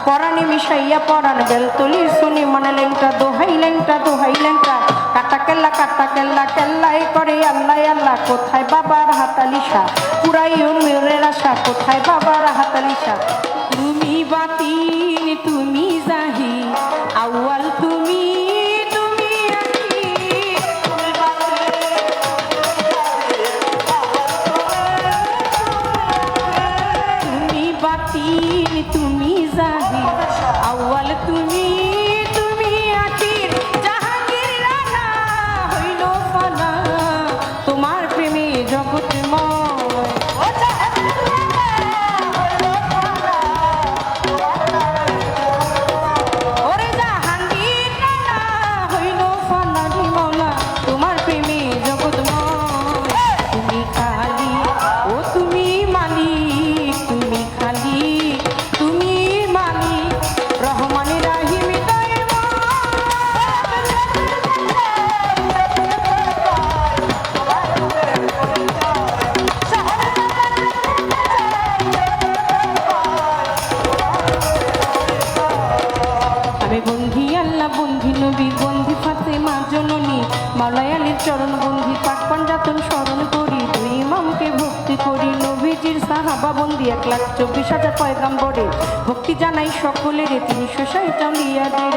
পরাণে মিশাইয়া পরাণ বেলতলি শুনি মনে লেংটা দোহাই লেংটা কাটা কেল্লা কেল্লাই করে আল্লাহ আল্লাহ কোথায় বাবার হাতালিশা পুরাই মেয়ের আশা কোথায় বাবার হাতালিশা তুমি বাতিল তুমি জাহি আউয়াল তুমি তুমি জাহি আউয়াল তুমি তুমি আখির জাহাঙ্গীর রানা হইল ফানা তোমার প্রেমে জগৎময় ওরে জাহাঙ্গীর রানা হইল ফানা মওলা তোমার প্রেমে জগৎময় তুমি খালি ও তুমি মালিক তুমি খালি মাওলায়ালির চরণ বন্ধি পাক পাঞ্জাতন স্মরণ করি দুই ইমামকে ভক্তি করি নবীজির সাহাবা বন্দি 1,24,000 পয়গাম্বরে ভক্তি জানাই সকলের 360 আউলিয়াদের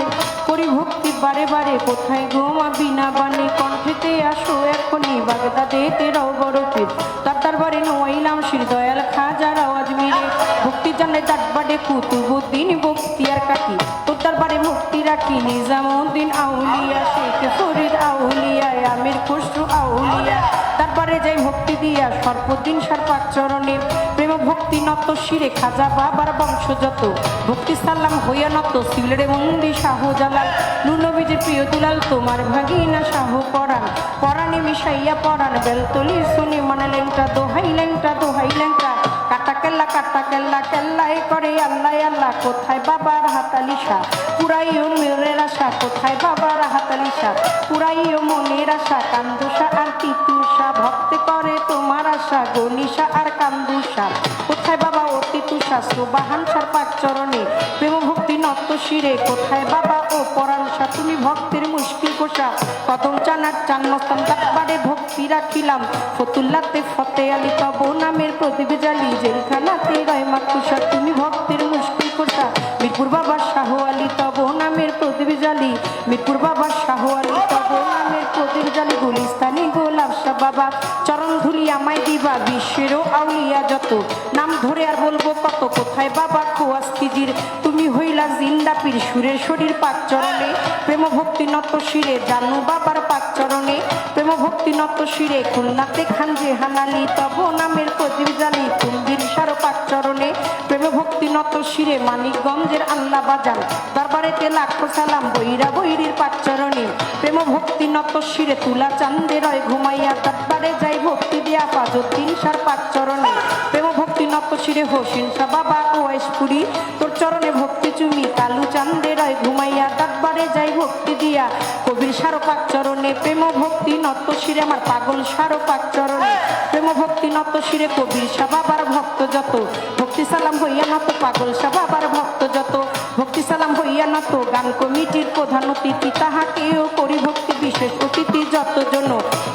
করি ভক্তি বারে বারে কোথায় গোমা বিনা বানে কণ্ঠেতে আসো এখনই বাগদাদে তেরাও বড় পীর তার দরবারে নোয়াইলাম শ্রী দয়াল খাজার আওয়াজ মিলে ভক্তি জানে ডাকবাডে কুতুবুদ্দিন বখতিয়ার কাকি তোর দরবারে মুক্তি রাখি নিজামউদ্দিন আউলিয়া শেখ ফরিদ আউলিয়া আমির খুসরু আউলিয়া তারপরে যাই ভক্তি দিয়া সর্বদিন সারপাক চরণে প্রেম ভক্তি নত শিরে খাজা বাবার বংশ যত ভক্তি সাল্লাম হইয়া নত সিলেটে মন্দি শাহজালাল নূনবীজির প্রিয় দুলাল তোমার ভাগিনা শাহ পরাণ পরাণে মিশাইয়া পরাণ বেলতলি শুনি মনে লেংটা দোহাই লেংটা কাটা কেল্লা কেল্লাই করে আল্লাহ আল্লাহ কোথায় বাবার হাতালিশা পুরাইও মেয়ের আশা কোথায় বাবার হাতালিশা পুরাইও মনের আশা কান্দুষা আর তিতুষা ভক্ত করে তোমার আশা গনিশা আর কান্দুষা কোথায় বাবা ও তিতুষা সুবাহান সার পাক চরণে প্রেম ভক্তি নত শিরে কোথায় বাবা ও পরাণসা তুমি ভক্তের মুশকিল কোষা কদম চানার চান্নস্থান তাকবারে ভক্তি রাখিলাম ফতুল্লাতে ফতে আলী তব নামের প্রদীপ জালি জেলখানাতে রহমাত তুষার তুমি ভক্তের মুশকিল কোষা মিরপুর বাবা শাহ আলী তব নামের প্রদীপ জালি মিরপুর বাবা শাহ আলী তব নামের প্রদীপ জালি গুলিস্তানি গোলাপ শাহ বাবা চরণ ধুলি আমায় দিবা বিশ্বেরও আউলিয়া যত নাম ধরে আর বলবো কত কোথায় বাবা খোয়াস্তিজির তুমি হইলা জিন্দা পীর সুরের শরীর পাক চরণে প্রেম ভক্তি নত শিরে জানু বাবার পাক চরণে প্রেম ভক্তি নত শিরে খুলনাতে খান জেহানালি তব নামের প্রদীপ জালি কুম্ভীর সার পাক চরণে প্রেম ভক্তি নত শিরে মানিকগঞ্জের আল্লাহ বাজান দরবারেতে লাখো সালাম বৈরা বৈরির পাক চরণে প্রেম ভক্তি নত শিরে তুলা চান্দের রয় ঘুমাইয়া দরবারে যাই ভক্তি দিয়া ফাজুদ্দিন সার পাক চরণে প্রেম ভক্তি নত শিরে হোসেন শাহ বাবা ওয়াইশপুরি তোর চরণে ভক্তি চুমি কালু চান্দের রয় ঘুমাইয়া দরবারে যাই ভক্তি দিয়া কবির সার পাক চরণে প্রেম ভক্তি নত শিরে আমার পাগল সার পাক চরণে প্রেম ভক্তি নত শিরে কবির শাহ বাবার ভক্ত যত ভক্তি সালাম হইয়া নত পাগল শাহ বাবার ভক্ত যত ভক্তি সালাম হইয়া নত গান কমিটির প্রধান অতিথি তাহাকেও করি ভক্তি বিশেষ অতিথি যতজন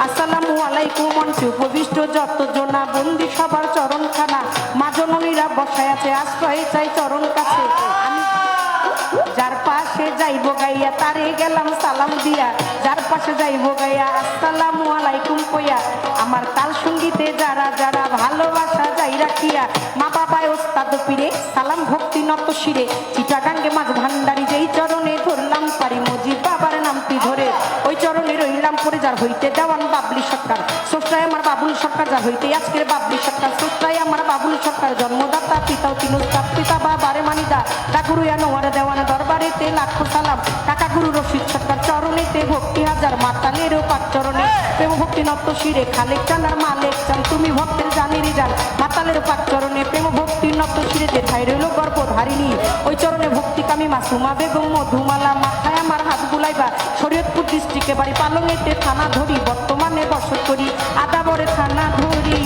আসসালামু আলাইকুম মঞ্চে উপবিষ্ট যতজনা বন্দি সবার চরণখানা মা জননীরা বসায় আছে আশ্রয় চাই চরণ কাছে আমি যার পাশে যাইব গাইয়া তারে গেলাম সালাম দিয়া যার পাশে যাইব গাইয়া আসসালামু আলাইকুম কইয়া আমার তাল সঙ্গীতে যারা যারা ভালোবাসা যাই রাখিয়া মা বাবায় ওস্তাদ পীরে সালাম ভক্তি নত শিরে চিটাগাঙ্গে মাঝ ভান্ডারি যেই চরণে ধরলাম পারি মজিদ বাবার নামটি ধরে ওই চরণে রইলাম পরে যার হইতে দেওয়ান বাবলি সরকার স্রষ্টায় আমার বাবুল সরকার যার হইতে আজকের বাবলি সরকার স্রষ্টায় আমার বাবুল সরকার জন্মদাতা পিতাও তিনুস্তাপ পিতা বাবারে মানিদা ডাকুরু নোয়ারে দেওয়ানে দরবারেতে লাখো সালাম কাকা গুরু রশিদ সরকার চরণেতে ভক্তি হাজার মাতালেরও পাক চরণে প্রেম ভক্তি নত শিরে খালেক চান আর মালেক চান তুমি ভক্তের জানিরি যান মাতালের পাক চরণে প্রেম ভক্তি নত শিরে যে ঠাই রইল গর্ভধারিণী ওই চরণে ভক্তি কামি মাসুমা বেগম মধুমালা মাথায় আমার হাত বুলাইবা শরীয়তপুর ডিস্ট্রিক্টে বাড়ি পালংয়েতে থানা ধরি বর্তমানে বসত করি আদাবরে থানা ধরি